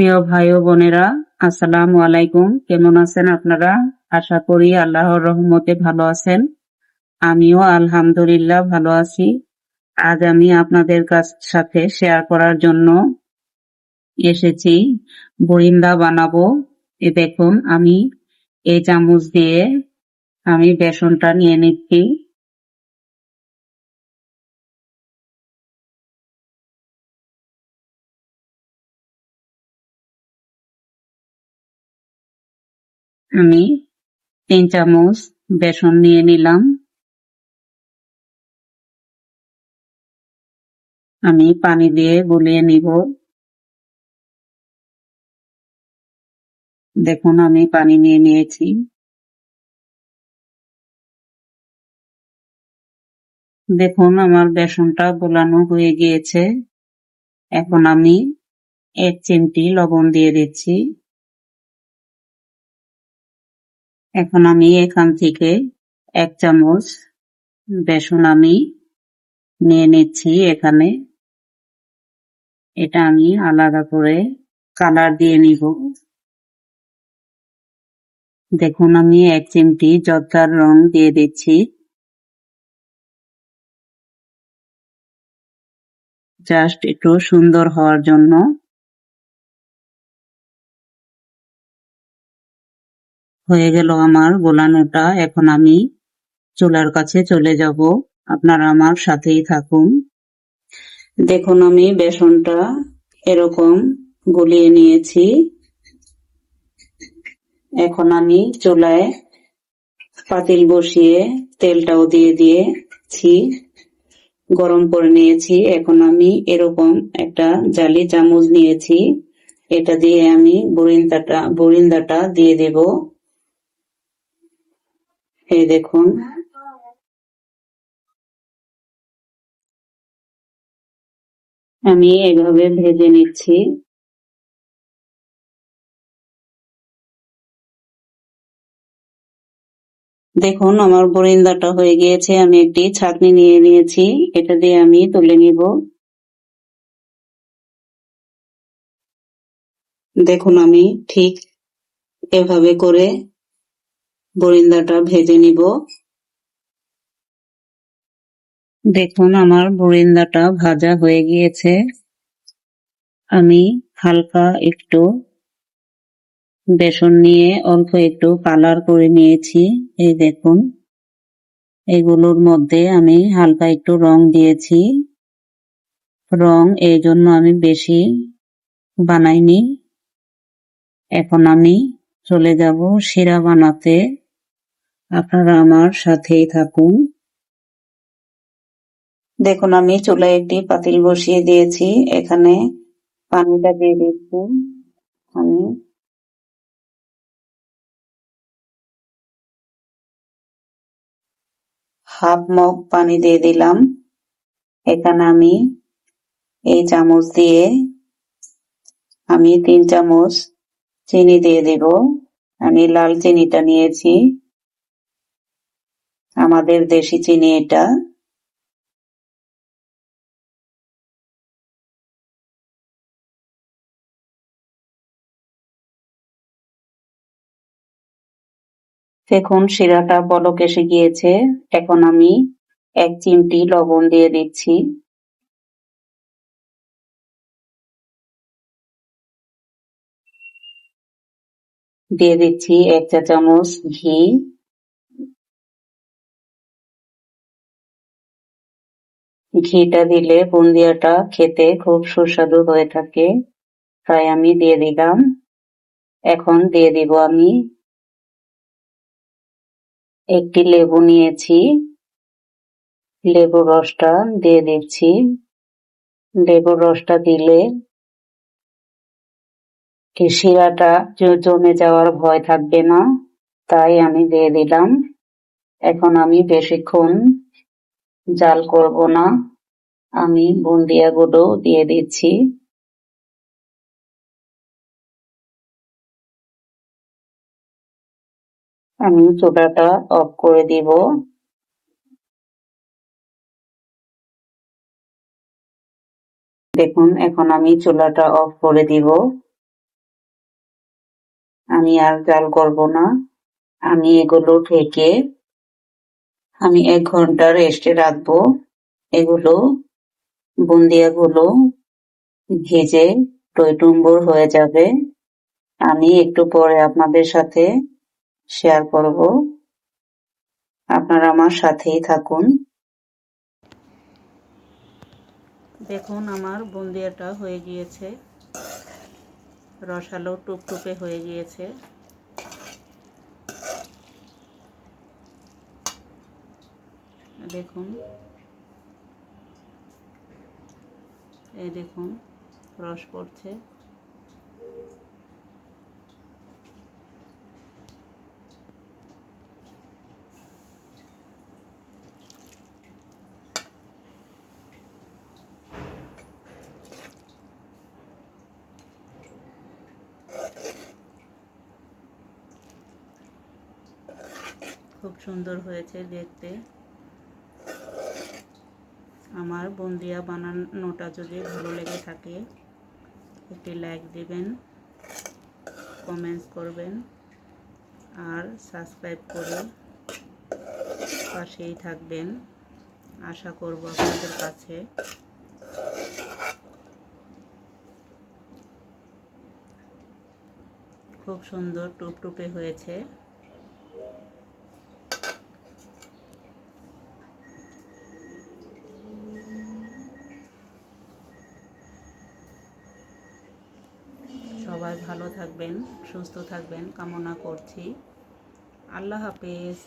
প্রিয় ভাই ও বোনেরা, আসসালামু আলাইকুম। কেমন আছেন আপনারা? আশা করি আল্লাহর রহমতে ভালো আছেন। আমিও আলহামদুলিল্লাহ ভালো আছি। আজ আমি আপনাদের সাথে শেয়ার করার জন্য এসেছি বরিন্দা বানাবো। দেখুন, আমি এই চামচ দিয়ে আমি বেসনটা নিয়ে নিচ্ছি। আমি 3 চামচ বেসন নিয়ে নিলাম। আমি পানি দিয়ে গুলিয়ে নিব। দেখুন, আমি পানি নিয়ে নিয়েছি। দেখুন, আমার বেসনটা গোলানো হয়ে গিয়েছে। এখন আমি 1 চিমটি লবণ দিয়ে দিচ্ছি। এখন আমি এখান থেকে 1 চামচ বেসন আমি নিয়ে নিচ্ছি। এখানে এটা আমি আলাদা করে কালার দিয়ে নিব। দেখুন, আমি 1 চিমটি জর্দার রং দিয়ে দিচ্ছি, জাস্ট একটু সুন্দর হওয়ার জন্য। হয়ে গেল আমার গোলানোটা। এখন আমি চুলার কাছে চলে যাব। আপনারা আমার সাথেই থাকুন। দেখুন, আমি বেসনটা এরকম গলিয়ে নিয়েছি। এখন আমি চুলায় পাতিল বসিয়ে তেলটাও দিয়ে দিয়েছি, গরম করে নিয়েছি। এখন আমি এরকম একটা জালি চামচ নিয়েছি, এটা দিয়ে আমি বরিন্দাটা দিয়ে দেব। এই দেখুন, আমি এভাবে ভেজে নিচ্ছি। দেখুন, আমার বরিন্দাটা হয়ে গিয়েছে। আমি একটি ছাঁকনি নিয়ে নিয়েছি, এটা দিয়ে আমি তুলে নিব। দেখুন, আমি ঠিক এভাবে করে বরিন্দাটা ভেজে নিব। দেখুন, আমার বরিন্দাটা ভাজা হয়ে গিয়েছে। আমি হালকা একটু বেসন নিয়ে অল্প একটু কালার করে নিয়েছি। এই দেখুন, এগুলোর মধ্যে আমি হালকা একটু রং দিয়েছি। রং এই জন্য আমি বেশি বানাইনি। এখন আমি চলে যাব শিরা বানাতে। আপনারা আমার সাথেই থাকুন। দেখুন, আমি চুলায় একটি পাতিল বসিয়ে দিয়েছি। এখানে পানিটা দিয়ে দিচ্ছি। আমি হাফ মগ পানি দিয়ে দিলাম। এখানে আমি এই চামচ দিয়ে আমি 3 চামচ চিনি দিয়ে দেব। আমি লাল চিনিটা নিয়েছি, আমাদের দেশি চিনি এটা। দেখুন, শিরাটা বলক এসে গিয়েছে। এখন আমি 1 চিমটি লবণ দিয়ে দিচ্ছি। দিয়ে দিচ্ছি 1 চা চামচ ঘি। ঘিটা দিলে বুন্দিয়াটা খেতে খুব সুস্বাদু হয়ে থাকে, তাই আমি দিয়ে দিলাম। এখন দিয়ে দিব আমি একটি লেবু নিয়েছি, লেবুর রসটা দিয়ে দিচ্ছি। লেবুর রসটা দিলে শিরাটা জমে যাওয়ার ভয় থাকবে না, তাই আমি দিয়ে দিলাম। এখন আমি বেশিক্ষণ জাল করব না, আমি বুন্দিয়াগুলো দিয়ে দিচ্ছি। আমি চুলাটা অফ করে দিব। দেখুন, এখন আমি চুলাটা অফ করে দিব। আমি আর জাল করব না। আমি এগুলো ঢেকে আমি 1 ঘন্টা রেস্টে রাখবো। এগুলো বুন্দিয়াগুলো ভেজে টইটুম্বুর হয়ে যাবে। আমি একটু পরে আপনাদের সাথে শেয়ার করব। আপনারা আমার সাথেই থাকুন। দেখুন আমার বুন্দিয়াটা হয়ে গিয়েছে, রসালো টুপটুপে হয়ে গিয়েছে। দেখুন, এই দেখুন রস পড়ছে। খুব সুন্দর হয়েছে দেখতে। আমার বুন্দিয়া বানানোটা যদি ভালো লেগে থাকে একটি লাইক দিবেন, কমেন্টস করবেন আর সাবস্ক্রাইব করে পাশেই থাকবেন। আশা করব আপনাদের কাছে। খুব সুন্দর টুপটুপে হয়েছে। সবাই ভালো থাকবেন, সুস্থ থাকবেন কামনা করছি। আল্লাহ হাফেজ।